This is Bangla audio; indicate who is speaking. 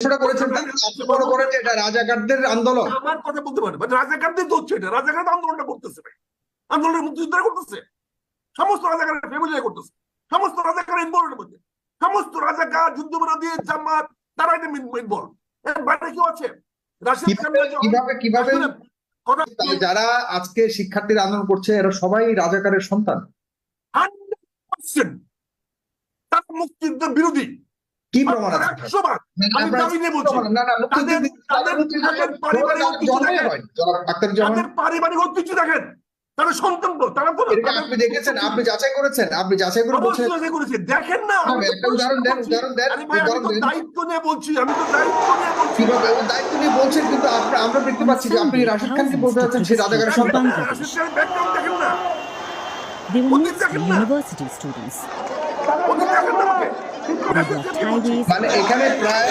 Speaker 1: সেটা করেছেন না, আপনি মনে করেন যে এটা রাজাকারদের আন্দোলন?
Speaker 2: আমার কথা বলতে পারে রাজাকারদের তো হচ্ছে এটা, রাজাকার আন্দোলনটা করতেছে ভাই, আন্দোলনের মুক্তিযোদ্ধারা করতেছে, সমস্ত রাজাকারের ফ্যামিলিরা করতেছে, সমস্ত রাজাকার ইনভলভের মধ্যে, সমস্ত রাজাকার যুদ্ধবিরোধী জামাত তারা এটা ইনভলভ। এর বাইরে কেউ আছে? রাশিদ খান
Speaker 1: কিভাবে যারা আজকে শিক্ষার্থীরা আন্দোলন করছে এরা সবাই রাজাকারের সন্তান?
Speaker 2: 100% তারা মুক্তিযুদ্ধের বিরোধী।
Speaker 1: কি প্রমাণ আছে?
Speaker 2: 100 বার আমি দাবি নিয়ে বলছি, তাদের পারিবারিক ঐতিহ্য দেখেন, তারা সন্তান তো, তারা তো
Speaker 1: আপনি দেখেছেন, আপনি যাচাই করেছেন, আপনি যাচাই করে বলছেন,
Speaker 2: দেখেন না।
Speaker 1: একটা উদাহরণ দেন,
Speaker 2: দায়িত্ব নিয়ে বলছি, আমি তো দায়িত্ব নিয়ে বলছি।
Speaker 1: কিভাবে দায়িত্ব নিয়ে বলছেন, কিন্তু আমরা দেখতে পাচ্ছি যে আপনি রাশিদ খানকে বলতে যাচ্ছেন সে রাজাকারের সন্তান।
Speaker 2: রাশিদ খানের ব্যাকগ্রাউন্ড দেখেন না,
Speaker 3: They were mostly university students.
Speaker 2: দেখেন না আমাকে।
Speaker 3: They blocked highways.
Speaker 1: মানে এখানে প্রায়